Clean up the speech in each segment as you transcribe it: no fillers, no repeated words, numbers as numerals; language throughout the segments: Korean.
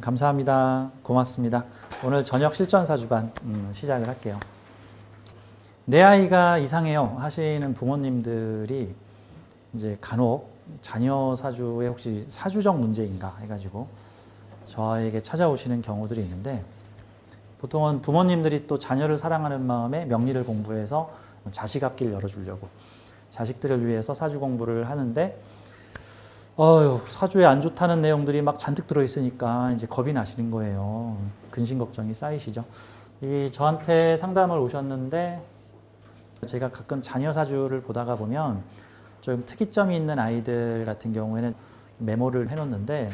감사합니다. 고맙습니다. 오늘 저녁 실전 사주반 시작을 할게요. 내 아이가 이상해요 하시는 부모님들이 이제 간혹 자녀 사주에 혹시 사주적 문제인가 해가지고 저에게 찾아오시는 경우들이 있는데, 보통은 부모님들이 또 자녀를 사랑하는 마음에 명리를 공부해서 자식 앞길 열어주려고 자식들을 위해서 사주 공부를 하는데, 사주에 안 좋다는 내용들이 막 잔뜩 들어있으니까 이제 겁이 나시는 거예요. 근심 걱정이 쌓이시죠. 저한테 상담을 오셨는데, 제가 가끔 자녀 사주를 보다가 보면 좀 특이점이 있는 아이들 같은 경우에는 메모를 해놓는데,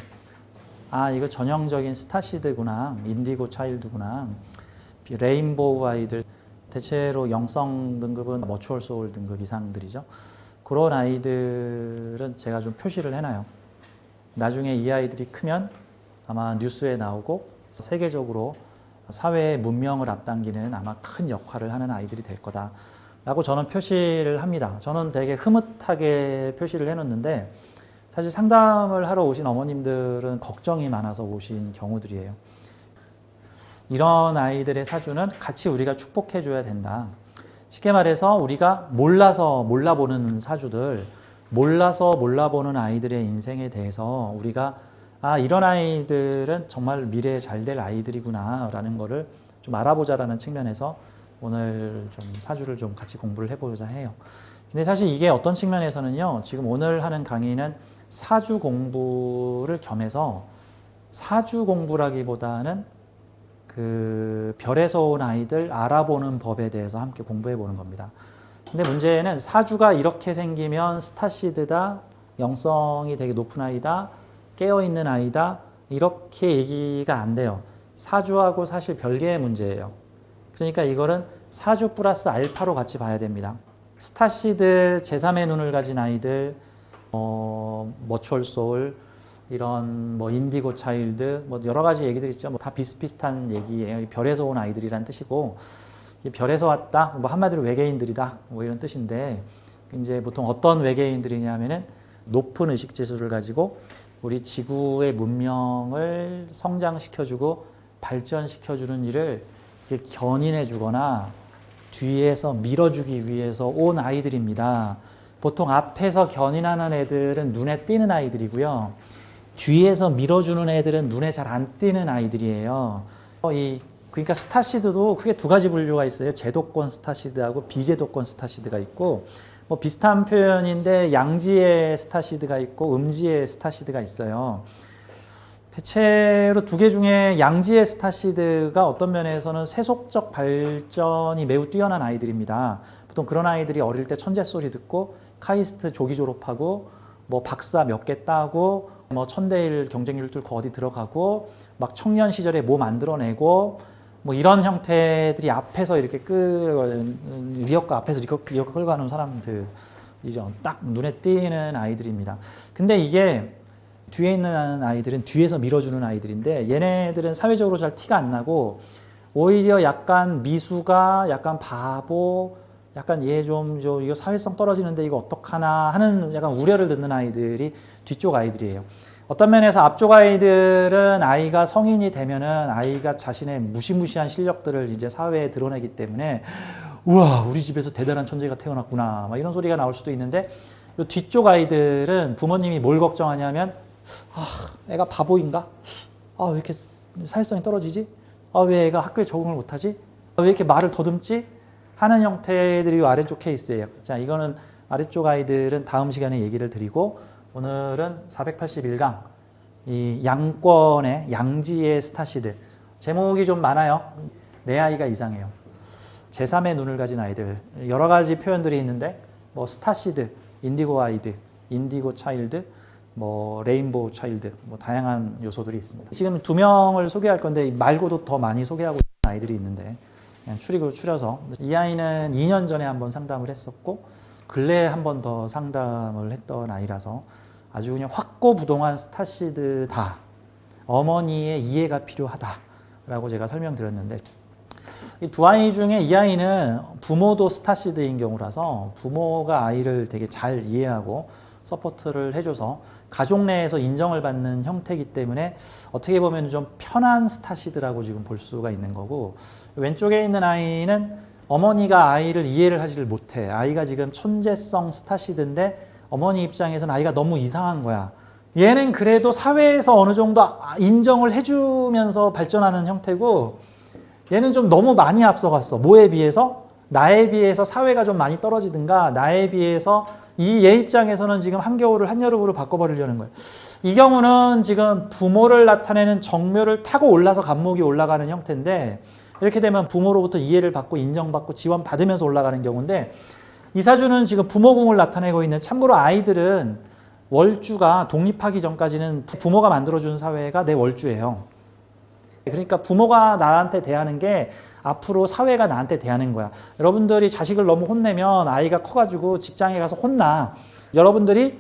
이거 전형적인 스타시드구나, 인디고 차일드구나, 레인보우 아이들, 대체로 영성 등급은 머추얼 소울 등급 이상들이죠. 그런 아이들은 제가 좀 표시를 해놔요. 나중에 이 아이들이 크면 아마 뉴스에 나오고 세계적으로 사회의 문명을 앞당기는 아마 큰 역할을 하는 아이들이 될 거다라고 저는 표시를 합니다. 저는 되게 흐뭇하게 표시를 해놓는데, 사실 상담을 하러 오신 어머님들은 걱정이 많아서 오신 경우들이에요. 이런 아이들의 사주는 같이 우리가 축복해 줘야 된다. 쉽게 말해서 우리가 몰라서 몰라보는 사주들, 몰라서 몰라보는 아이들의 인생에 대해서 우리가 이런 아이들은 정말 미래에 잘 될 아이들이구나 라는 거를 좀 알아보자라는 측면에서 오늘 좀 사주를 좀 같이 공부를 해보자 해요. 근데 사실 이게 어떤 측면에서는요, 지금 오늘 하는 강의는 사주 공부를 겸해서 사주 공부라기보다는 그 별에서 온 아이들 알아보는 법에 대해서 함께 공부해 보는 겁니다. 근데 문제는 사주가 이렇게 생기면 스타시드다, 영성이 되게 높은 아이다, 깨어있는 아이다, 이렇게 얘기가 안 돼요. 사주하고 사실 별개의 문제예요. 그러니까 이거는 사주 플러스 알파로 같이 봐야 됩니다. 스타시드, 제3의 눈을 가진 아이들, 머추얼 소울, 이런 인디고 차일드, 여러 가지 얘기들 있죠. 다 비슷비슷한 얘기예요. 별에서 온 아이들이란 뜻이고, 별에서 왔다, 한마디로 외계인들이다, 이런 뜻인데, 이제 보통 어떤 외계인들이냐면은 높은 의식 지수를 가지고 우리 지구의 문명을 성장시켜주고 발전시켜주는 일을 견인해주거나 뒤에서 밀어주기 위해서 온 아이들입니다. 보통 앞에서 견인하는 애들은 눈에 띄는 아이들이고요. 뒤에서 밀어주는 애들은 눈에 잘 안 띄는 아이들이에요. 그러니까 스타시드도 크게 두 가지 분류가 있어요. 제도권 스타시드하고 비제도권 스타시드가 있고, 비슷한 표현인데 양지의 스타시드가 있고 음지의 스타시드가 있어요. 대체로 두 개 중에 양지의 스타시드가 어떤 면에서는 세속적 발전이 매우 뛰어난 아이들입니다. 보통 그런 아이들이 어릴 때 천재 소리 듣고 카이스트 조기 졸업하고 박사 몇 개 따고 천대일 경쟁률 뚫고 어디 들어가고 막 청년 시절에 뭐 만들어내고 이런 형태들이 앞에서 이렇게 리어카 앞에서 리어카 끌고 가는 사람들이죠. 딱 눈에 띄는 아이들입니다. 근데 이게 뒤에 있는 아이들은 뒤에서 밀어주는 아이들인데, 얘네들은 사회적으로 잘 티가 안 나고 오히려 약간 미수가, 약간 바보, 약간 이거 사회성 떨어지는데 이거 어떡하나 하는 약간 우려를 듣는 아이들이 뒤쪽 아이들이에요. 어떤 면에서 앞쪽 아이들은 아이가 성인이 되면은 아이가 자신의 무시무시한 실력들을 이제 사회에 드러내기 때문에 우와, 우리 집에서 대단한 천재가 태어났구나 이런 소리가 나올 수도 있는데, 이 뒤쪽 아이들은 부모님이 뭘 걱정하냐면 애가 바보인가? 왜 이렇게 사회성이 떨어지지? 왜 애가 학교에 적응을 못하지? 왜 이렇게 말을 더듬지? 하는 형태들이 아래쪽 케이스예요. 자, 이거는 아래쪽 아이들은 다음 시간에 얘기를 드리고, 오늘은 481강 이 양권의 양지의 스타시드, 제목이 좀 많아요. 내 아이가 이상해요. 제3의 눈을 가진 아이들, 여러 가지 표현들이 있는데 스타시드, 인디고 아이드, 인디고 차일드, 레인보우 차일드, 다양한 요소들이 있습니다. 지금 2명을 소개할 건데 말고도 더 많이 소개하고 있는 아이들이 있는데 그냥 추려서, 이 아이는 2년 전에 한번 상담을 했었고 근래에 한 번 더 상담을 했던 아이라서 아주 그냥 확고부동한 스타시드다. 어머니의 이해가 필요하다라고 제가 설명드렸는데, 이 두 아이 중에 이 아이는 부모도 스타시드인 경우라서 부모가 아이를 되게 잘 이해하고 서포트를 해줘서 가족 내에서 인정을 받는 형태이기 때문에 어떻게 보면 좀 편한 스타시드라고 지금 볼 수가 있는 거고, 왼쪽에 있는 아이는 어머니가 아이를 이해를 하지를 못해. 아이가 지금 천재성 스타시드인데 어머니 입장에서는 아이가 너무 이상한 거야. 얘는 그래도 사회에서 어느 정도 인정을 해주면서 발전하는 형태고, 얘는 좀 너무 많이 앞서갔어. 뭐에 비해서? 나에 비해서 사회가 좀 많이 떨어지든가, 나에 비해서 얘 입장에서는 지금 한겨울을 한여름으로 바꿔버리려는 거예요. 이 경우는 지금 부모를 나타내는 정묘를 타고 올라서 간목이 올라가는 형태인데, 이렇게 되면 부모로부터 이해를 받고 인정받고 지원받으면서 올라가는 경우인데, 이 사주는 지금 부모궁을 나타내고 있는, 참고로 아이들은 월주가 독립하기 전까지는 부모가 만들어주는 사회가 내 월주예요. 그러니까 부모가 나한테 대하는 게 앞으로 사회가 나한테 대하는 거야. 여러분들이 자식을 너무 혼내면 아이가 커가지고 직장에 가서 혼나. 여러분들이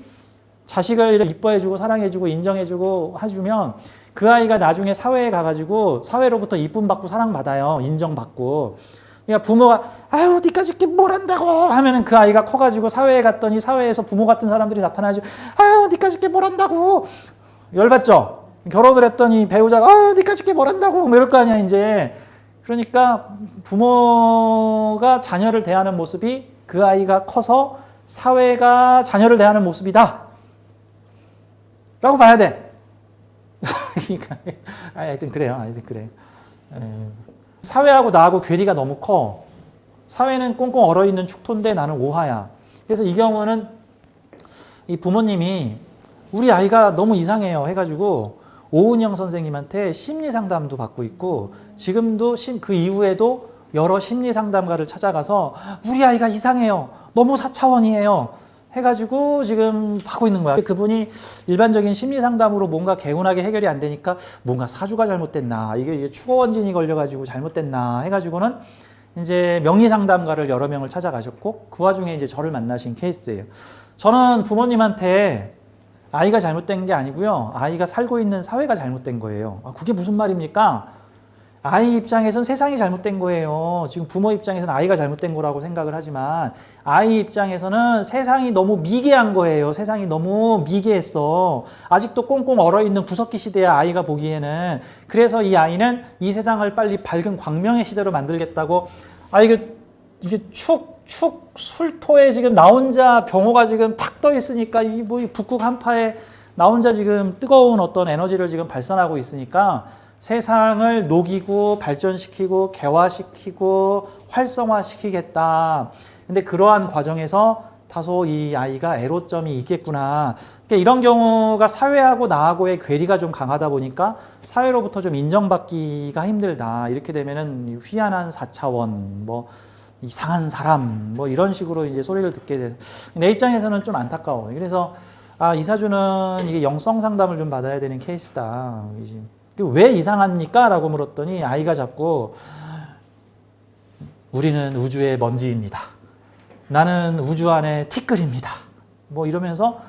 자식을 이뻐해주고 사랑해주고 인정해주고 해주면 그 아이가 나중에 사회에 가가지고 사회로부터 이쁨 받고 사랑받아요. 인정받고. 그러니까 부모가 아유 니까지 이렇게 뭘 한다고 하면은 그 아이가 커가지고 사회에 갔더니 사회에서 부모 같은 사람들이 나타나가지고 아유 니까지 이렇게 뭘 한다고 열받죠. 결혼을 했더니 배우자가 아유 니까지 이렇게 뭘 한다고 뭐 이럴 거 아니야 이제. 그러니까 부모가 자녀를 대하는 모습이 그 아이가 커서 사회가 자녀를 대하는 모습이다 라고 봐야 돼. 그러니까 하여튼 그래요. 하여튼 그래요. 사회하고 나하고 괴리가 너무 커. 사회는 꽁꽁 얼어있는 축토인데 나는 오화야. 그래서 이 경우는 이 부모님이 우리 아이가 너무 이상해요 해가지고 오은영 선생님한테 심리상담도 받고 있고, 지금도 그 이후에도 여러 심리상담가를 찾아가서 우리 아이가 이상해요. 너무 4차원이에요. 해가지고 지금 받고 있는 거야. 그분이 일반적인 심리상담으로 뭔가 개운하게 해결이 안 되니까 뭔가 사주가 잘못됐나, 이게 축어원진이 걸려가지고 잘못됐나 해가지고는 이제 명리상담가를 여러 명을 찾아가셨고, 그 와중에 이제 저를 만나신 케이스예요. 저는 부모님한테 아이가 잘못된 게 아니고요. 아이가 살고 있는 사회가 잘못된 거예요. 그게 무슨 말입니까? 아이 입장에선 세상이 잘못된 거예요. 지금 부모 입장에서는 아이가 잘못된 거라고 생각을 하지만 아이 입장에서는 세상이 너무 미개한 거예요. 세상이 너무 미개했어. 아직도 꽁꽁 얼어있는 구석기 시대야 아이가 보기에는. 그래서 이 아이는 이 세상을 빨리 밝은 광명의 시대로 만들겠다고, 이게 축 술토에 지금 나 혼자 병호가 지금 탁 떠 있으니까 이 뭐 북극 한파에 나 혼자 지금 뜨거운 어떤 에너지를 지금 발산하고 있으니까 세상을 녹이고 발전시키고 개화시키고 활성화시키겠다. 근데 그러한 과정에서 다소 이 아이가 애로점이 있겠구나. 그러니까 이런 경우가 사회하고 나하고의 괴리가 좀 강하다 보니까 사회로부터 좀 인정받기가 힘들다. 이렇게 되면은 희한한 4차원, 뭐 이상한 사람, 뭐 이런 식으로 이제 소리를 듣게 돼서 내 입장에서는 좀 안타까워. 그래서 이 사주는 이게 영성 상담을 좀 받아야 되는 케이스다. 왜 이상합니까? 라고 물었더니 아이가 자꾸 우리는 우주의 먼지입니다. 나는 우주 안에 티끌입니다. 뭐 이러면서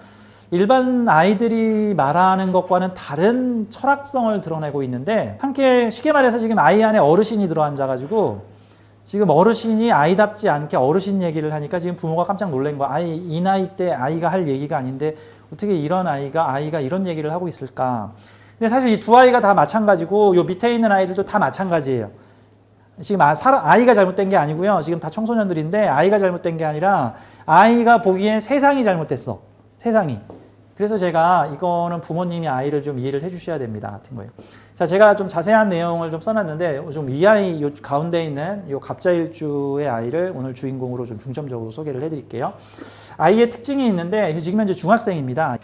일반 아이들이 말하는 것과는 다른 철학성을 드러내고 있는데, 함께 쉽게 말해서 지금 아이 안에 어르신이 들어앉아가지고 지금 어르신이 아이답지 않게 어르신 얘기를 하니까 지금 부모가 깜짝 놀란 거야. 이 나이 때 아이가 할 얘기가 아닌데 어떻게 이런 아이가 이런 얘기를 하고 있을까. 근데 사실 이 두 아이가 다 마찬가지고 요 밑에 있는 아이들도 다 마찬가지예요. 지금 아이가 잘못된 게 아니고요. 지금 다 청소년들인데 아이가 잘못된 게 아니라 아이가 보기엔 세상이 잘못됐어. 세상이. 그래서 제가 이거는 부모님이 아이를 좀 이해를 해주셔야 됩니다 같은 거예요. 자, 제가 좀 자세한 내용을 좀 써놨는데 좀 이 아이 요 가운데 있는 요 갑자일주의 아이를 오늘 주인공으로 좀 중점적으로 소개를 해드릴게요. 아이의 특징이 있는데 지금 현재 중학생입니다.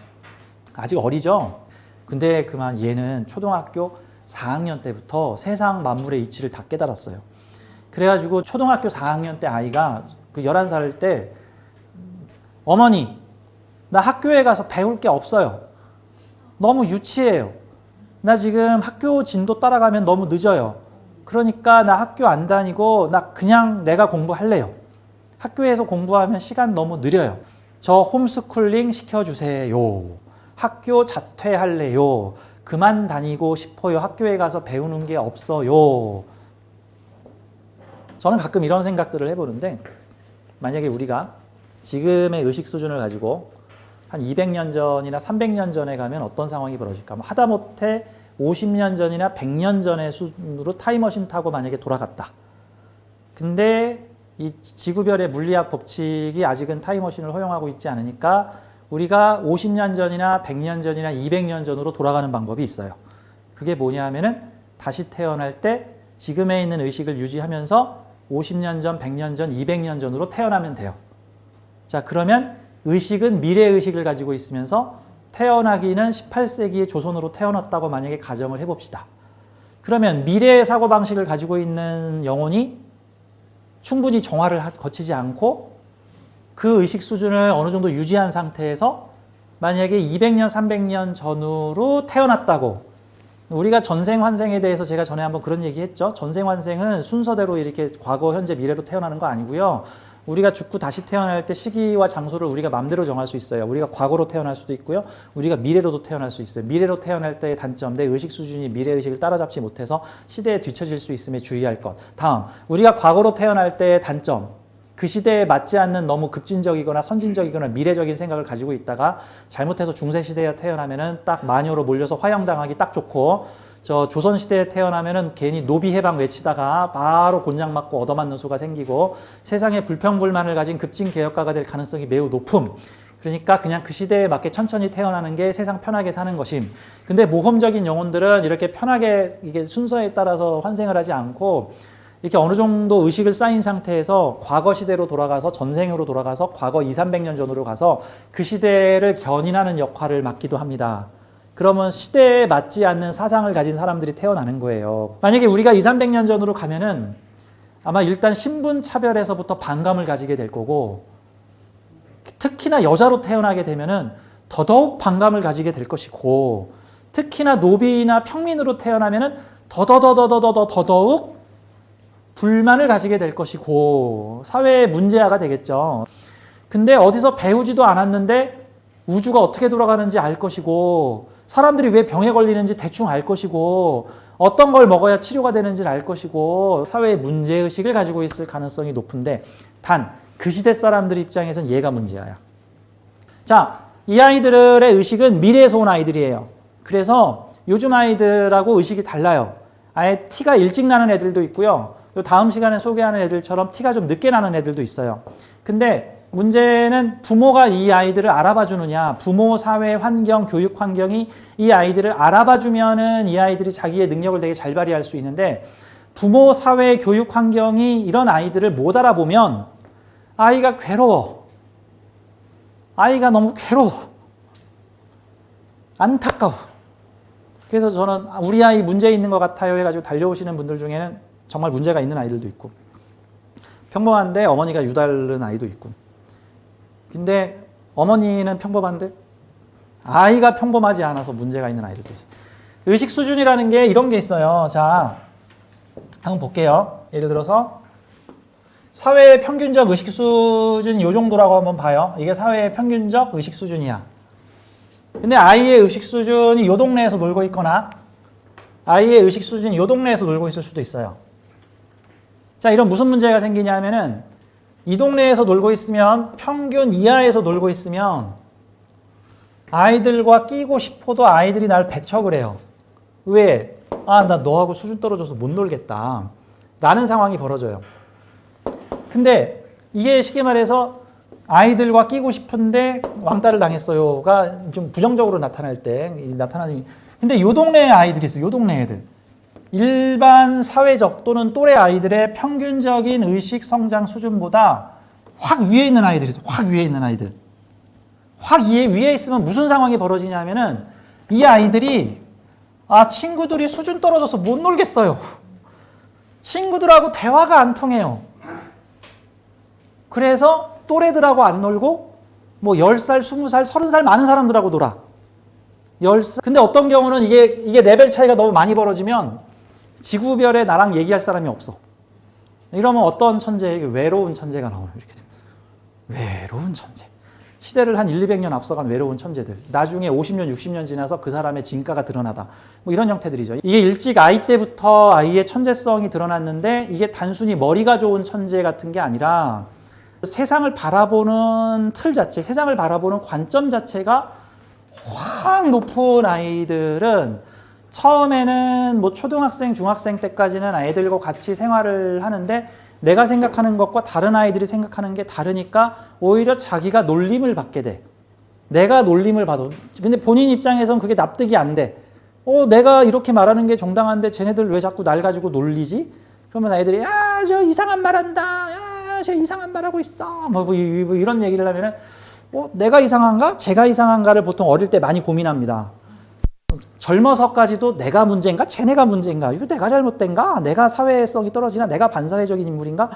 아직 어리죠. 근데 그만 얘는 초등학교 4학년 때부터 세상 만물의 이치를 다 깨달았어요. 그래가지고 초등학교 4학년 때 아이가 11살 때 어머니 나 학교에 가서 배울 게 없어요. 너무 유치해요. 나 지금 학교 진도 따라가면 너무 늦어요. 그러니까 나 학교 안 다니고 나 그냥 내가 공부할래요. 학교에서 공부하면 시간 너무 느려요. 저 홈스쿨링 시켜주세요. 학교 자퇴할래요. 그만 다니고 싶어요. 학교에 가서 배우는 게 없어요. 저는 가끔 이런 생각들을 해보는데, 만약에 우리가 지금의 의식 수준을 가지고 한 200년 전이나 300년 전에 가면 어떤 상황이 벌어질까? 뭐 하다못해 50년 전이나 100년 전의 수준으로 타임머신 타고 만약에 돌아갔다. 근데 이 지구별의 물리학 법칙이 아직은 타임머신을 허용하고 있지 않으니까 우리가 50년 전이나 100년 전이나 200년 전으로 돌아가는 방법이 있어요. 그게 뭐냐 하면은 다시 태어날 때 지금에 있는 의식을 유지하면서 50년 전, 100년 전, 200년 전으로 태어나면 돼요. 자, 그러면 의식은 미래의식을 가지고 있으면서 태어나기는 18세기의 조선으로 태어났다고 만약에 가정을 해봅시다. 그러면 미래의 사고방식을 가지고 있는 영혼이 충분히 정화를 거치지 않고 그 의식 수준을 어느 정도 유지한 상태에서 만약에 200년, 300년 전으로 태어났다고, 우리가 전생환생에 대해서 제가 전에 한번 그런 얘기 했죠. 전생환생은 순서대로 이렇게 과거, 현재, 미래로 태어나는 거 아니고요. 우리가 죽고 다시 태어날 때 시기와 장소를 우리가 마음대로 정할 수 있어요. 우리가 과거로 태어날 수도 있고요. 우리가 미래로도 태어날 수 있어요. 미래로 태어날 때의 단점, 내 의식 수준이 미래의식을 따라잡지 못해서 시대에 뒤처질 수 있음에 주의할 것. 다음, 우리가 과거로 태어날 때의 단점, 그 시대에 맞지 않는 너무 급진적이거나 선진적이거나 미래적인 생각을 가지고 있다가 잘못해서 중세시대에 태어나면은 딱 마녀로 몰려서 화형당하기 딱 좋고, 저 조선시대에 태어나면은 괜히 노비해방 외치다가 바로 곤장 맞고 얻어맞는 수가 생기고 세상에 불평불만을 가진 급진개혁가가 될 가능성이 매우 높음. 그러니까 그냥 그 시대에 맞게 천천히 태어나는 게 세상 편하게 사는 것임. 근데 모험적인 영혼들은 이렇게 편하게 이게 순서에 따라서 환생을 하지 않고 이렇게 어느 정도 의식을 쌓인 상태에서 과거 시대로 돌아가서 전생으로 돌아가서 과거 200~300년 전으로 가서 그 시대를 견인하는 역할을 맡기도 합니다. 그러면 시대에 맞지 않는 사상을 가진 사람들이 태어나는 거예요. 만약에 우리가 200~300년 전으로 가면은 아마 일단 신분 차별에서부터 반감을 가지게 될 거고, 특히나 여자로 태어나게 되면은 더더욱 반감을 가지게 될 것이고, 특히나 노비나 평민으로 태어나면은 더더욱 불만을 가지게 될 것이고 사회의 문제아가 되겠죠. 근데 어디서 배우지도 않았는데 우주가 어떻게 돌아가는지 알 것이고 사람들이 왜 병에 걸리는지 대충 알 것이고 어떤 걸 먹어야 치료가 되는지를 알 것이고 사회의 문제의식을 가지고 있을 가능성이 높은데 단 그 시대 사람들 입장에선 얘가 문제야. 자, 이 아이들의 의식은 미래에서 온 아이들이에요. 그래서 요즘 아이들하고 의식이 달라요. 아예 티가 일찍 나는 애들도 있고요. 다음 시간에 소개하는 애들처럼 티가 좀 늦게 나는 애들도 있어요. 근데 문제는 부모가 이 아이들을 알아봐 주느냐, 부모, 사회, 환경, 교육 환경이 이 아이들을 알아봐 주면은 이 아이들이 자기의 능력을 되게 잘 발휘할 수 있는데 부모, 사회, 교육 환경이 이런 아이들을 못 알아보면 아이가 괴로워. 아이가 너무 괴로워. 안타까워. 그래서 저는 우리 아이 문제 있는 것 같아요 해가지고 달려오시는 분들 중에는 정말 문제가 있는 아이들도 있고 평범한데 어머니가 유달른 아이도 있고, 근데 어머니는 평범한데 아이가 평범하지 않아서 문제가 있는 아이들도 있어요. 의식 수준이라는 게 이런 게 있어요. 자, 한번 볼게요. 예를 들어서 사회의 평균적 의식 수준 이 정도라고 한번 봐요. 이게 사회의 평균적 의식 수준이야. 근데 아이의 의식 수준이 이 동네에서 놀고 있거나 아이의 의식 수준이 이 동네에서 놀고 있을 수도 있어요. 자, 이런 무슨 문제가 생기냐 하면은 이 동네에서 놀고 있으면 평균 이하에서 놀고 있으면 아이들과 끼고 싶어도 아이들이 날 배척을 해요. 왜? 아, 나 너하고 수준 떨어져서 못 놀겠다 라는 상황이 벌어져요. 근데 이게 쉽게 말해서 아이들과 끼고 싶은데 왕따를 당했어요가 좀 부정적으로 나타날 때 나타나는. 근데 요 동네에 아이들이 있어요. 요 동네 애들. 일반 사회적 또는 또래 아이들의 평균적인 의식 성장 수준보다 확 위에 있는 아이들이 있어요. 확 위에 있는 아이들. 확 위에 있으면 무슨 상황이 벌어지냐면은 이 아이들이 친구들이 수준 떨어져서 못 놀겠어요. 친구들하고 대화가 안 통해요. 그래서 또래들하고 안 놀고 뭐 10살, 20살, 30살 많은 사람들하고 놀아. 10살. 근데 어떤 경우는 이게 레벨 차이가 너무 많이 벌어지면 지구별에 나랑 얘기할 사람이 없어. 이러면 어떤 천재, 외로운 천재가 나오는 이렇게 됩니다. 외로운 천재. 시대를 한 200년 앞서간 외로운 천재들. 나중에 50년, 60년 지나서 그 사람의 진가가 드러나다. 뭐 이런 형태들이죠. 이게 일찍 아이 때부터 아이의 천재성이 드러났는데 이게 단순히 머리가 좋은 천재 같은 게 아니라 세상을 바라보는 틀 자체, 세상을 바라보는 관점 자체가 확 높은 아이들은 처음에는 뭐 초등학생, 중학생 때까지는 아이들과 같이 생활을 하는데 내가 생각하는 것과 다른 아이들이 생각하는 게 다르니까 오히려 자기가 놀림을 받게 돼. 내가 놀림을 받아. 근데 본인 입장에선 그게 납득이 안 돼. 내가 이렇게 말하는 게 정당한데 쟤네들 왜 자꾸 날 가지고 놀리지? 그러면 아이들이 야, 저 이상한 말 한다. 야, 저 이상한 말 하고 있어. 뭐 이런 얘기를 하면은 내가 이상한가? 제가 이상한가를 보통 어릴 때 많이 고민합니다. 젊어서까지도 내가 문제인가? 쟤네가 문제인가? 이거 내가 잘못된가? 내가 사회성이 떨어지나? 내가 반사회적인 인물인가?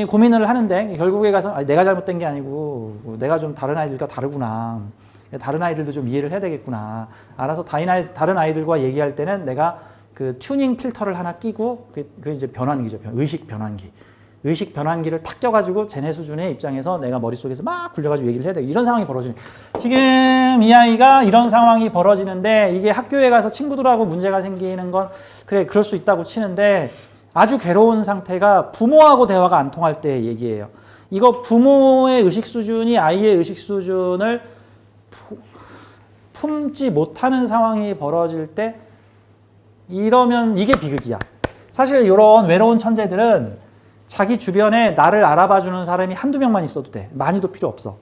고민을 하는데 결국에 가서 내가 잘못된 게 아니고 내가 좀 다른 아이들과 다르구나. 다른 아이들도 좀 이해를 해야 되겠구나. 알아서 다른 아이들과 얘기할 때는 내가 그 튜닝 필터를 하나 끼고 그 이제 변환기죠. 의식 변환기. 의식 변환기를 탁 껴가지고 쟤네 수준의 입장에서 내가 머릿속에서 막 굴려가지고 얘기를 해야 돼. 이런 상황이 벌어지는. 지금 이 아이가 이런 상황이 벌어지는데 이게 학교에 가서 친구들하고 문제가 생기는 건 그래 그럴 수 있다고 치는데 아주 괴로운 상태가 부모하고 대화가 안 통할 때 얘기예요. 이거 부모의 의식 수준이 아이의 의식 수준을 품지 못하는 상황이 벌어질 때 이러면 이게 비극이야. 사실 이런 외로운 천재들은 자기 주변에 나를 알아봐주는 사람이 한두 명만 있어도 돼. 많이도 필요 없어.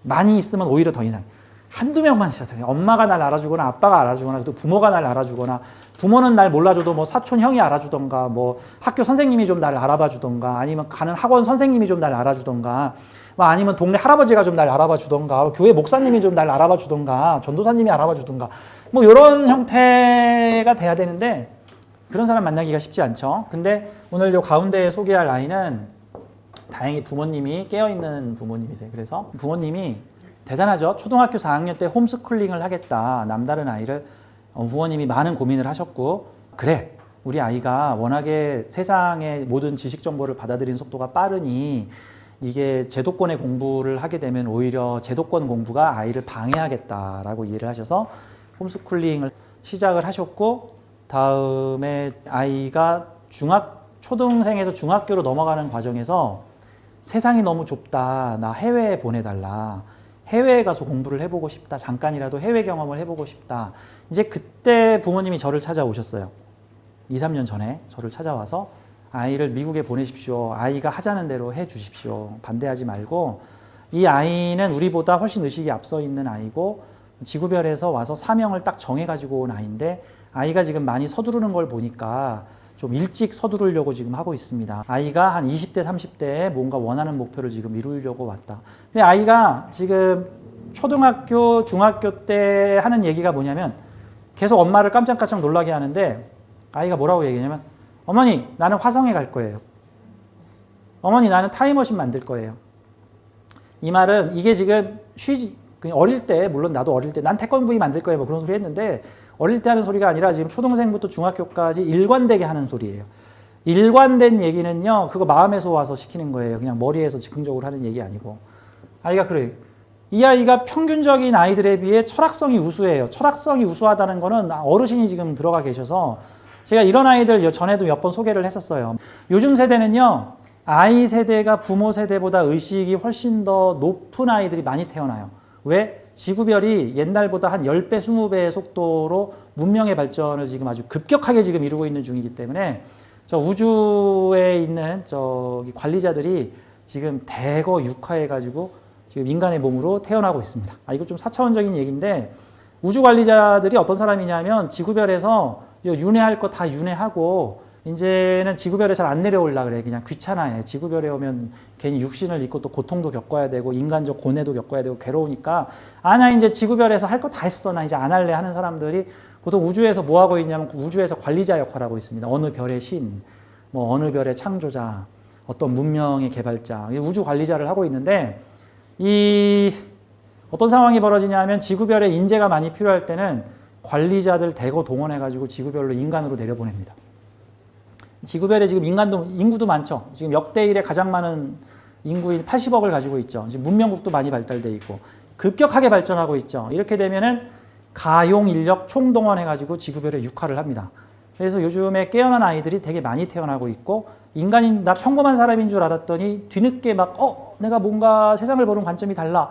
많이 있으면 오히려 더 이상. 한두 명만 있어도 돼. 엄마가 날 알아주거나 아빠가 알아주거나 또 부모가 날 알아주거나 부모는 날 몰라줘도 뭐 사촌 형이 알아주던가 뭐 학교 선생님이 좀 날 알아봐주던가 아니면 가는 학원 선생님이 좀 날 알아주던가 뭐 아니면 동네 할아버지가 좀 날 알아봐주던가 교회 목사님이 좀 날 알아봐주던가 전도사님이 알아봐주던가 뭐 이런 형태가 돼야 되는데 그런 사람 만나기가 쉽지 않죠. 근데 오늘 요 가운데 소개할 아이는 다행히 부모님이 깨어있는 부모님이세요. 그래서 부모님이 대단하죠. 초등학교 4학년 때 홈스쿨링을 하겠다. 남다른 아이를 부모님이 많은 고민을 하셨고 그래 우리 아이가 워낙에 세상의 모든 지식 정보를 받아들이는 속도가 빠르니 이게 제도권의 공부를 하게 되면 오히려 제도권 공부가 아이를 방해하겠다라고 이해를 하셔서 홈스쿨링을 시작을 하셨고 다음에 아이가 초등생에서 중학교로 넘어가는 과정에서 세상이 너무 좁다. 나 해외에 보내달라. 해외에 가서 공부를 해보고 싶다. 잠깐이라도 해외 경험을 해보고 싶다. 이제 그때 부모님이 저를 찾아오셨어요. 2, 3년 전에 저를 찾아와서 아이를 미국에 보내십시오. 아이가 하자는 대로 해 주십시오. 반대하지 말고 이 아이는 우리보다 훨씬 의식이 앞서 있는 아이고 지구별에서 와서 사명을 딱 정해가지고 온 아이인데 아이가 지금 많이 서두르는 걸 보니까 좀 일찍 서두르려고 지금 하고 있습니다. 아이가 한 20대, 30대에 뭔가 원하는 목표를 지금 이루려고 왔다. 근데 아이가 지금 초등학교, 중학교 때 하는 얘기가 뭐냐면 계속 엄마를 깜짝깜짝 놀라게 하는데 아이가 뭐라고 얘기하냐면 어머니, 나는 화성에 갈 거예요. 어머니, 나는 타임머신 만들 거예요. 이 말은 이게 지금 어릴 때, 물론 나도 어릴 때 난 태권브이 만들 거예요. 뭐 그런 소리 했는데 어릴 때 하는 소리가 아니라 지금 초등생부터 중학교까지 일관되게 하는 소리예요. 일관된 얘기는요, 그거 마음에서 와서 시키는 거예요. 그냥 머리에서 즉흥적으로 하는 얘기 아니고. 아이가 그래요. 이 아이가 평균적인 아이들에 비해 철학성이 우수해요. 철학성이 우수하다는 거는 어르신이 지금 들어가 계셔서 제가 이런 아이들 전에도 몇 번 소개를 했었어요. 요즘 세대는요, 아이 세대가 부모 세대보다 의식이 훨씬 더 높은 아이들이 많이 태어나요. 왜? 지구별이 옛날보다 한 10배, 20배의 속도로 문명의 발전을 지금 아주 급격하게 지금 이루고 있는 중이기 때문에 저 우주에 있는 저기 관리자들이 지금 대거 육화해가지고 지금 인간의 몸으로 태어나고 있습니다. 이거 좀 4차원적인 얘기인데 우주 관리자들이 어떤 사람이냐면 지구별에서 윤회할 거 다 윤회하고 이제는 지구별에 잘 안 내려올라 그래. 그냥 귀찮아해. 지구별에 오면 괜히 육신을 잃고 또 고통도 겪어야 되고 인간적 고뇌도 겪어야 되고 괴로우니까 나 이제 지구별에서 할 거 다 했어. 나 이제 안 할래 하는 사람들이 보통 우주에서 뭐 하고 있냐면 우주에서 관리자 역할을 하고 있습니다. 어느 별의 신, 뭐 어느 별의 창조자, 어떤 문명의 개발자, 우주 관리자를 하고 있는데 어떤 상황이 벌어지냐 하면 지구별에 인재가 많이 필요할 때는 관리자들 대거 동원해가지고 지구별로 인간으로 내려보냅니다. 지구별에 지금 인구도 많죠. 지금 역대 일에 가장 많은 인구인 80억을 가지고 있죠. 지금 문명국도 많이 발달돼 있고 급격하게 발전하고 있죠. 이렇게 되면은 가용 인력 총동원해가지고 지구별에 육화를 합니다. 그래서 요즘에 깨어난 아이들이 되게 많이 태어나고 있고 인간인 나 평범한 사람인 줄 알았더니 뒤늦게 막 내가 뭔가 세상을 보는 관점이 달라.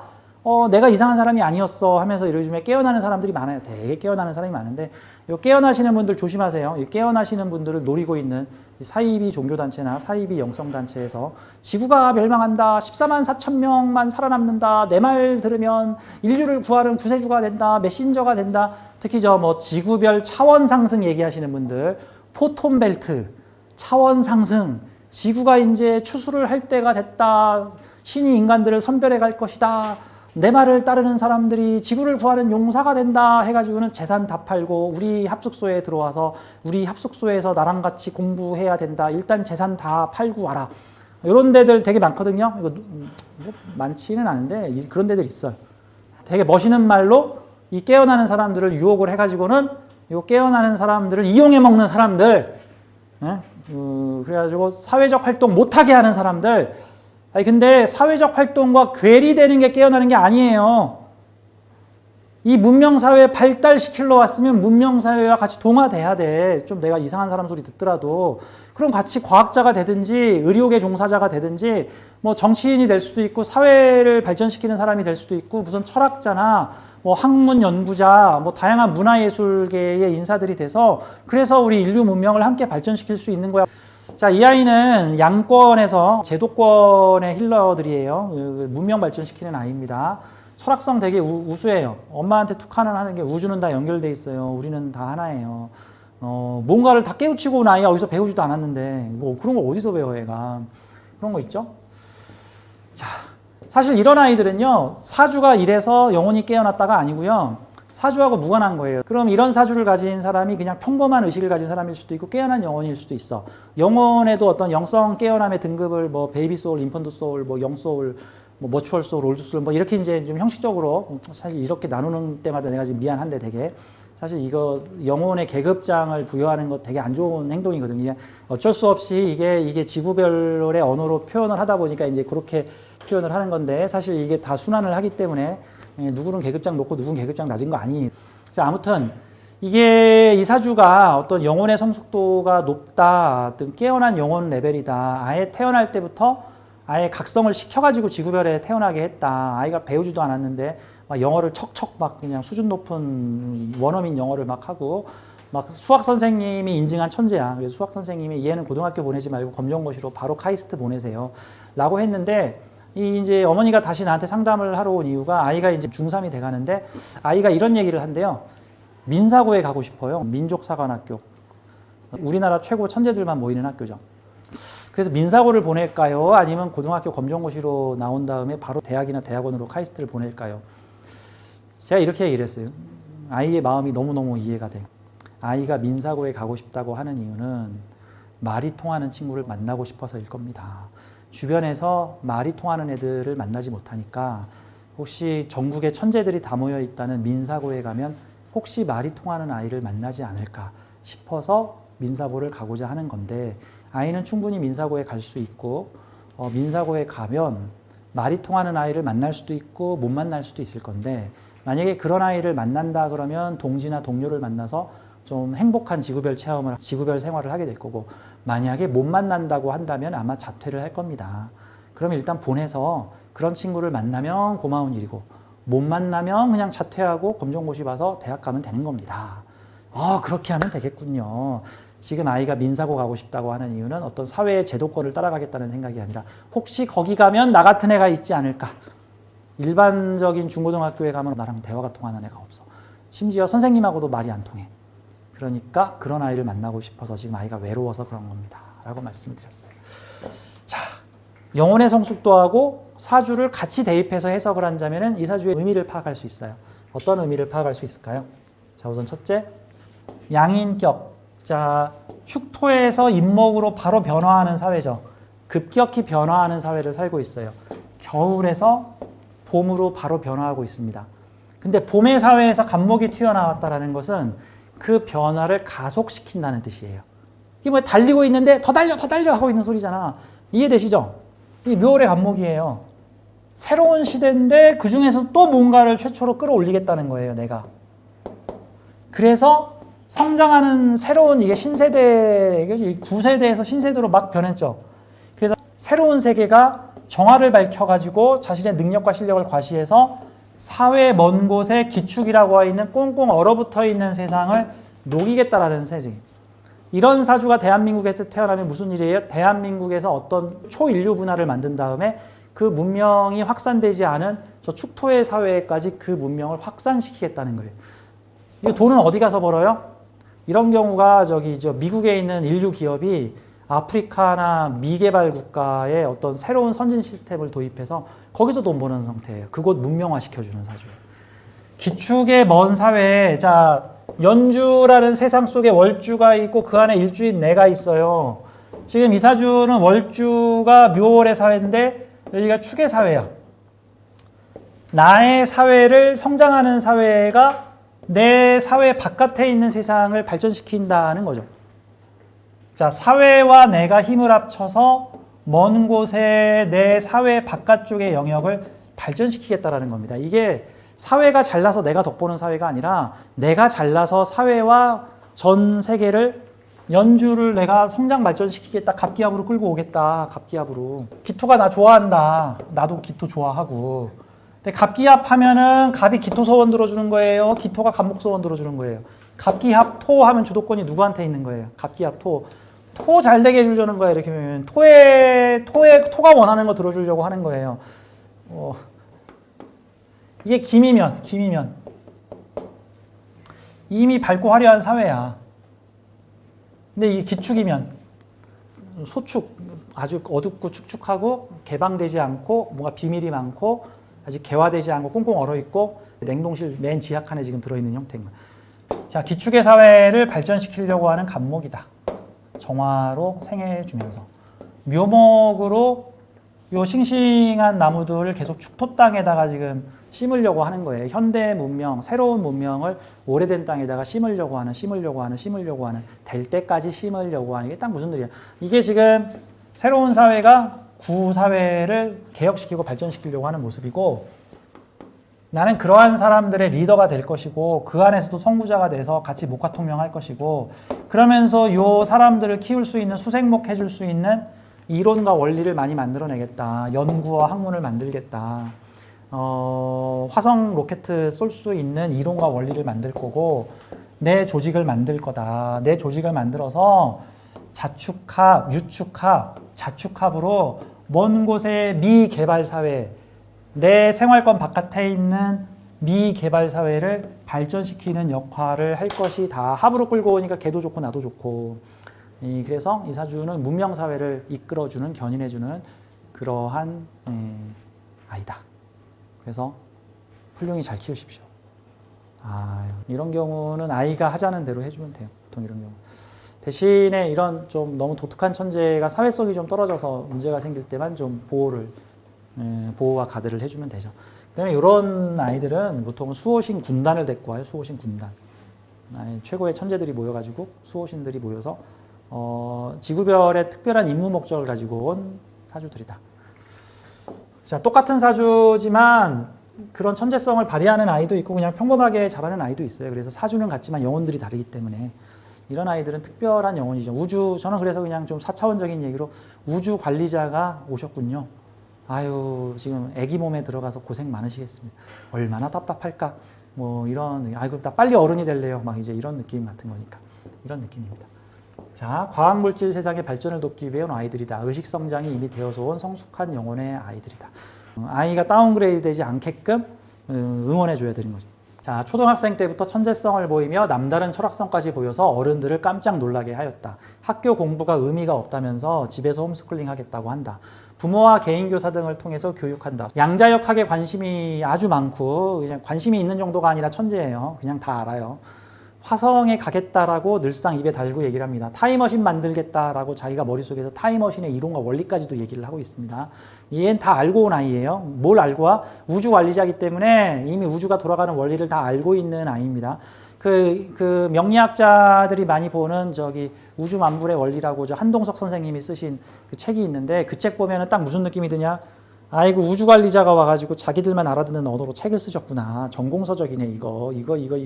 내가 이상한 사람이 아니었어 하면서 요즘에 깨어나는 사람들이 많아요. 되게 깨어나는 사람이 많은데 요 깨어나시는 분들 조심하세요. 이 깨어나시는 분들을 노리고 있는 사이비 종교단체나 사이비 영성단체에서 지구가 멸망한다. 14만 4천 명만 살아남는다. 내 말 들으면 인류를 구하는 구세주가 된다. 메신저가 된다. 특히 지구별 차원 상승 얘기하시는 분들, 포톤 벨트, 차원 상승, 지구가 이제 추수를 할 때가 됐다. 신이 인간들을 선별해 갈 것이다. 내 말을 따르는 사람들이 지구를 구하는 용사가 된다 해가지고는 재산 다 팔고 우리 합숙소에 들어와서 우리 합숙소에서 나랑 같이 공부해야 된다. 일단 재산 다 팔고 와라. 이런 데들 되게 많거든요. 이거 많지는 않은데 그런 데들 있어요. 되게 멋있는 말로 이 깨어나는 사람들을 유혹을 해가지고는 이 깨어나는 사람들을 이용해 먹는 사람들, 그래가지고 사회적 활동 못하게 하는 사람들. 근데 사회적 활동과 괴리되는 게 깨어나는 게 아니에요. 이 문명사회 발달시키러 왔으면 문명사회와 같이 동화돼야 돼. 좀 내가 이상한 사람 소리 듣더라도. 그럼 같이 과학자가 되든지 의료계 종사자가 되든지 정치인이 될 수도 있고 사회를 발전시키는 사람이 될 수도 있고 무슨 철학자나 학문 연구자, 다양한 문화예술계의 인사들이 돼서 그래서 우리 인류 문명을 함께 발전시킬 수 있는 거야. 자, 이 아이는 양권에서 제도권의 힐러들이에요. 문명 발전시키는 아이입니다. 철학성 되게 우수해요. 엄마한테 툭하는 하는 게 우주는 다 연결돼 있어요. 우리는 다 하나예요. 뭔가를 다 깨우치고 온 아이가 어디서 배우지도 않았는데 그런 걸 어디서 배워 얘가. 그런 거 있죠. 자, 사실 이런 아이들은요. 사주가 이래서 영혼이 깨어났다가 아니고요. 사주하고 무관한 거예요. 그럼 이런 사주를 가진 사람이 그냥 평범한 의식을 가진 사람일 수도 있고 깨어난 영혼일 수도 있어. 영혼에도 어떤 영성 깨어남의 등급을 베이비 소울, 인펀트 소울, 영소울, 머추얼 소울, 올드 소울 이렇게 이제 좀 형식적으로 사실 이렇게 나누는 때마다 내가 지금 미안한데 되게 사실 이거 영혼의 계급장을 부여하는 거 되게 안 좋은 행동이거든요. 어쩔 수 없이 이게 지구별의 언어로 표현을 하다 보니까 이제 그렇게 표현을 하는 건데 사실 이게 다 순환을 하기 때문에 누구는 계급장 높고 누구는 계급장 낮은 거 아니에요. 자, 아무튼 이게 이 사주가 어떤 영혼의 성숙도가 높다, 깨어난 영혼 레벨이다. 아예 태어날 때부터 아예 각성을 시켜가지고 지구별에 태어나게 했다. 아이가 배우지도 않았는데 막 영어를 척척 그냥 수준 높은 원어민 영어를 하고 수학 선생님이 인증한 천재야. 그래서 수학 선생님이 얘는 고등학교 보내지 말고 검정고시로 바로 카이스트 보내세요. 라고 했는데 이제 어머니가 다시 나한테 상담을 하러 온 이유가 아이가 이제 중3이 돼 가는데 아이가 이런 얘기를 한대요. 민사고에 가고 싶어요. 민족사관학교. 우리나라 최고 천재들만 모이는 학교죠. 그래서 민사고를 보낼까요? 아니면 고등학교 검정고시로 나온 다음에 바로 대학이나 대학원으로 카이스트를 보낼까요? 제가 이렇게 얘기를 했어요. 아이의 마음이 너무너무 이해가 돼. 아이가 민사고에 가고 싶다고 하는 이유는 말이 통하는 친구를 만나고 싶어서일 겁니다. 주변에서 말이 통하는 애들을 만나지 못하니까 혹시 전국의 천재들이 다 모여 있다는 민사고에 가면 혹시 말이 통하는 아이를 만나지 않을까 싶어서 민사고를 가고자 하는 건데 아이는 충분히 민사고에 갈 수 있고 민사고에 가면 말이 통하는 아이를 만날 수도 있고 못 만날 수도 있을 건데 만약에 그런 아이를 만난다 그러면 동지나 동료를 만나서 좀 행복한 지구별 체험을, 지구별 생활을 하게 될 거고 만약에 못 만난다고 한다면 아마 자퇴를 할 겁니다. 그럼 일단 보내서 그런 친구를 만나면 고마운 일이고 못 만나면 그냥 자퇴하고 검정고시 봐서 대학 가면 되는 겁니다. 그렇게 하면 되겠군요. 지금 아이가 민사고 가고 싶다고 하는 이유는 어떤 사회의 제도권을 따라가겠다는 생각이 아니라 혹시 거기 가면 나 같은 애가 있지 않을까. 일반적인 중고등학교에 가면 나랑 대화가 통하는 애가 없어. 심지어 선생님하고도 말이 안 통해. 그러니까 그런 아이를 만나고 싶어서 지금 아이가 외로워서 그런 겁니다. 라고 말씀드렸어요. 자, 영혼의 성숙도하고 사주를 같이 대입해서 해석을 한다면 이 사주의 의미를 파악할 수 있어요. 어떤 의미를 파악할 수 있을까요? 자, 우선 첫째, 양인격. 자, 축토에서 임목으로 바로 변화하는 사회죠. 급격히 변화하는 사회를 살고 있어요. 겨울에서 봄으로 바로 변화하고 있습니다. 근데 봄의 사회에서 간목이 튀어나왔다는 것은 그 변화를 가속시킨다는 뜻이에요. 이게 달리고 있는데 더 달려 하고 있는 소리잖아. 이해되시죠? 이게 묘월의 간목이에요. 새로운 시대인데 그 중에서 또 뭔가를 최초로 끌어올리겠다는 거예요, 내가. 그래서 성장하는 새로운 이게 신세대, 구세대에서 신세대로 막 변했죠. 그래서 새로운 세계가 정화를 밝혀가지고 자신의 능력과 실력을 과시해서 사회 먼 곳에 기축이라고 하 있는 꽁꽁 얼어붙어 있는 세상을 녹이겠다라는 세지. 이런 사주가 대한민국에서 태어나면 무슨 일이에요? 대한민국에서 어떤 초인류 문화를 만든 다음에 그 문명이 확산되지 않은 저 축토의 사회까지 그 문명을 확산시키겠다는 거예요. 이 돈은 어디 가서 벌어요? 이런 경우가 저 미국에 있는 인류 기업이 아프리카나 미개발 국가에 어떤 새로운 선진 시스템을 도입해서 거기서 돈 버는 상태예요. 그곳 문명화 시켜주는 사주예요. 기축의 먼 사회에 자 연주라는 세상 속에 월주가 있고 그 안에 일주인 내가 있어요. 지금 이 사주는 월주가 묘월의 사회인데 여기가 축의 사회야. 나의 사회를 성장하는 사회가 내 사회 바깥에 있는 세상을 발전시킨다는 거죠. 자, 사회와 내가 힘을 합쳐서 먼 곳에 내 사회 바깥쪽의 영역을 발전시키겠다라는 겁니다. 이게 사회가 잘나서 내가 덕보는 사회가 아니라 내가 잘나서 사회와 전 세계를 연주를 내가 성장 발전시키겠다. 갑기압으로 끌고 오겠다. 갑기압으로. 기토가 나 좋아한다. 나도 기토 좋아하고. 근데 갑기합 하면은 갑이 기토 소원 들어주는 거예요. 기토가 갑목 소원 들어주는 거예요. 갑기합 토 하면 주도권이 누구한테 있는 거예요? 갑기합 토. 토 잘 되게 해주려는 거예요. 이렇게 보면 토가 원하는 거 들어주려고 하는 거예요. 이게 김이면 이미 밝고 화려한 사회야. 근데 이게 기축이면 소축, 아주 어둡고 축축하고 개방되지 않고 뭔가 비밀이 많고 아직 개화되지 않고 꽁꽁 얼어있고 냉동실 맨 지하칸에 지금 들어있는 형태인 거야. 자, 기축의 사회를 발전시키려고 하는 간목이다. 정화로 생해주면서 묘목으로 요 싱싱한 나무들을 계속 축토 땅에다가 지금 심으려고 하는 거예요. 현대 문명, 새로운 문명을 오래된 땅에다가 심으려고 하는, 될 때까지 심으려고 하는, 이게 딱 무슨 일이야. 이게 지금 새로운 사회가 구사회를 개혁시키고 발전시키려고 하는 모습이고, 나는 그러한 사람들의 리더가 될 것이고, 그 안에서도 선구자가 돼서 같이 목화통명할 것이고, 그러면서 요 사람들을 키울 수 있는, 수생목 해줄 수 있는 이론과 원리를 많이 만들어내겠다. 연구와 학문을 만들겠다. 화성 로켓 쏠 수 있는 이론과 원리를 만들 거고, 내 조직을 만들 거다. 내 조직을 만들어서 자축합, 유축합, 자축합으로 먼 곳의 미개발 사회, 내 생활권 바깥에 있는 미개발 사회를 발전시키는 역할을 할 것이다. 합으로 끌고 오니까 걔도 좋고 나도 좋고. 그래서 이 사주는 문명 사회를 이끌어주는, 견인해주는 그러한 아이다. 그래서 훌륭히 잘 키우십시오. 이런 경우는 아이가 하자는 대로 해주면 돼요. 보통 이런 경우. 대신에 이런 좀 너무 독특한 천재가 사회성이 좀 떨어져서 문제가 생길 때만 좀 보호와 가드를 해주면 되죠. 그다음에 이런 아이들은 보통 수호신 군단을 데리고 와요. 수호신 군단. 최고의 천재들이 모여가지고 수호신들이 모여서 지구별의 특별한 임무 목적을 가지고 온 사주들이다. 자, 똑같은 사주지만 그런 천재성을 발휘하는 아이도 있고 그냥 평범하게 자라는 아이도 있어요. 그래서 사주는 같지만 영혼들이 다르기 때문에 이런 아이들은 특별한 영혼이죠. 저는 그래서 그냥 좀 4차원적인 얘기로 우주 관리자가 오셨군요. 지금 아기 몸에 들어가서 고생 많으시겠습니다. 얼마나 답답할까? 그럼 나 빨리 어른이 될래요. 막 이제 이런 느낌 같은 거니까. 이런 느낌입니다. 자, 과학물질 세상의 발전을 돕기 위해 온 아이들이다. 의식 성장이 이미 되어서 온 성숙한 영혼의 아이들이다. 아이가 다운그레이드 되지 않게끔 응원해줘야 되는 거죠. 자, 초등학생 때부터 천재성을 보이며 남다른 철학성까지 보여서 어른들을 깜짝 놀라게 하였다. 학교 공부가 의미가 없다면서 집에서 홈스쿨링 하겠다고 한다. 부모와 개인교사 등을 통해서 교육한다. 양자역학에 관심이 아주 많고 그냥 관심이 있는 정도가 아니라 천재예요. 그냥 다 알아요. 화성에 가겠다라고 늘상 입에 달고 얘기를 합니다. 타임머신 만들겠다라고 자기가 머릿속에서 타임머신의 이론과 원리까지도 얘기를 하고 있습니다. 얘는 다 알고 온 아이예요. 뭘 알고 와? 우주 관리자이기 때문에 이미 우주가 돌아가는 원리를 다 알고 있는 아이입니다. 그 명리학자들이 많이 보는 우주 만물의 원리라고 한동석 선생님이 쓰신 그 책이 있는데 그 책 보면은 딱 무슨 느낌이 드냐? 아이고 우주관리자가 와가지고 자기들만 알아듣는 언어로 책을 쓰셨구나. 전공서적이네 이거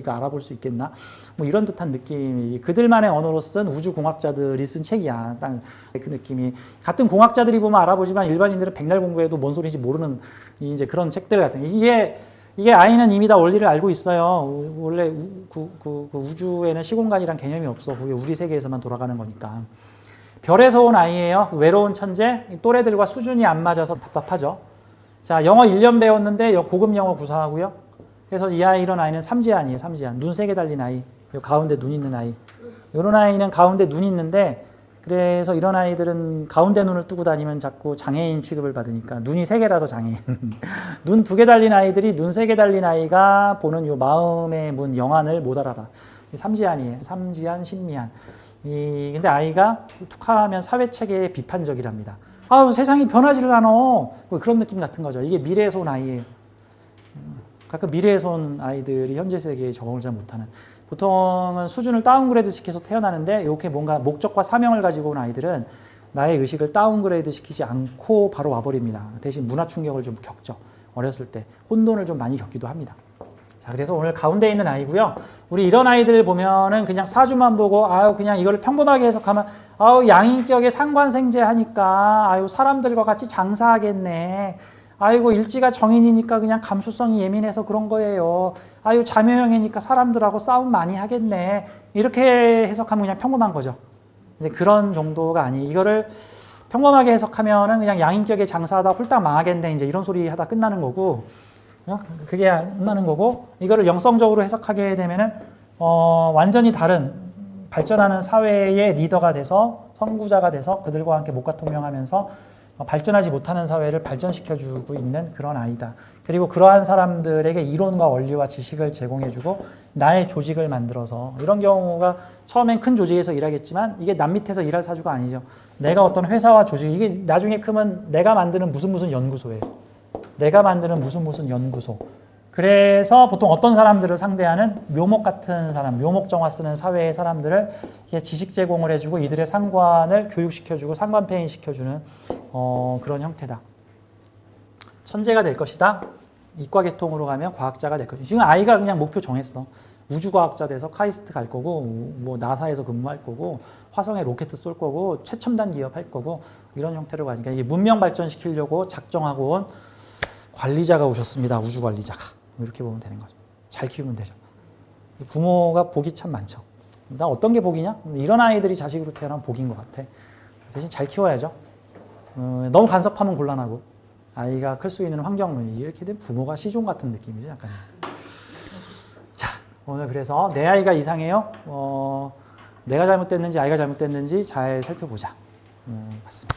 알아볼 수 있겠나? 뭐 이런 듯한 느낌이 그들만의 언어로 쓴 우주공학자들이 쓴 책이야. 딱 그 느낌이 같은 공학자들이 보면 알아보지만 일반인들은 백날 공부해도 뭔 소리인지 모르는 이제 그런 책들 같은 이게 아이는 이미 다 원리를 알고 있어요. 원래 그 우주에는 시공간이란 개념이 없어. 그게 우리 세계에서만 돌아가는 거니까. 별에서 온 아이예요. 외로운 천재. 또래들과 수준이 안 맞아서 답답하죠. 자, 영어 1년 배웠는데 고급 영어 구사하고요. 그래서 이런 아이는 삼지안이에요. 삼지안. 눈 3개 달린 아이. 요 가운데 눈 있는 아이. 이런 아이는 가운데 눈 있는데 그래서 이런 아이들은 가운데 눈을 뜨고 다니면 자꾸 장애인 취급을 받으니까 눈이 3개라서 장애인. 눈 2개 달린 아이들이 눈 3개 달린 아이가 보는 요 마음의 문 영안을 못 알아봐. 삼지안이에요. 삼지안, 신미안. 근데 아이가 툭하면 사회체계에 비판적이랍니다. 아우 세상이 변하지를 않아. 그런 느낌 같은 거죠. 이게 미래에서 온 아이예요. 가끔 미래에서 온 아이들이 현재 세계에 적응을 잘 못하는. 보통은 수준을 다운그레이드 시켜서 태어나는데 이렇게 뭔가 목적과 사명을 가지고 온 아이들은 나의 의식을 다운그레이드 시키지 않고 바로 와버립니다. 대신 문화 충격을 좀 겪죠. 어렸을 때 혼돈을 좀 많이 겪기도 합니다. 자, 그래서 오늘 가운데 있는 아이고요. 우리 이런 아이들 보면은 그냥 사주만 보고 그냥 이거를 평범하게 해석하면 양인격에 상관생제 하니까 사람들과 같이 장사하겠네. 아이고 일지가 정인이니까 그냥 감수성이 예민해서 그런 거예요. 자묘형이니까 사람들하고 싸움 많이 하겠네. 이렇게 해석하면 그냥 평범한 거죠. 근데 그런 정도가 아니에요. 이거를 평범하게 해석하면은 그냥 양인격에 장사하다 홀딱 망하겠네. 이제 이런 소리 하다 끝나는 거고. 그게 끝나는 거고, 이거를 영성적으로 해석하게 되면은, 완전히 다른 발전하는 사회의 리더가 돼서, 선구자가 돼서 그들과 함께 목가통명하면서 발전하지 못하는 사회를 발전시켜주고 있는 그런 아이다. 그리고 그러한 사람들에게 이론과 원리와 지식을 제공해주고 나의 조직을 만들어서 이런 경우가 처음엔 큰 조직에서 일하겠지만 이게 남 밑에서 일할 사주가 아니죠. 내가 어떤 회사와 조직, 이게 나중에 크면 내가 만드는 무슨 연구소예요. 내가 만드는 무슨 연구소. 그래서 보통 어떤 사람들을 상대하는 묘목 같은 사람, 묘목 정화 쓰는 사회의 사람들을 지식 제공을 해주고 이들의 상관을 교육시켜주고 상관 폐인시켜주는 그런 형태다. 천재가 될 것이다. 이과 계통으로 가면 과학자가 될 것이다. 지금 아이가 그냥 목표 정했어. 우주과학자 돼서 카이스트 갈 거고, 뭐 나사에서 근무할 거고, 화성에 로켓 쏠 거고, 최첨단 기업 할 거고 이런 형태로 가니까 이게 문명 발전시키려고 작정하고 온 관리자가 오셨습니다. 우주관리자가. 이렇게 보면 되는 거죠. 잘 키우면 되죠. 부모가 복이 참 많죠. 나 어떤 게 복이냐? 이런 아이들이 자식으로 태어나면 복인 것 같아. 대신 잘 키워야죠. 너무 간섭하면 곤란하고 아이가 클 수 있는 환경 이렇게 된 부모가 시종 같은 느낌이죠. 약간. 자, 오늘 그래서 내 아이가 이상해요. 내가 잘못됐는지 아이가 잘못됐는지 잘 살펴보자. 맞습니다.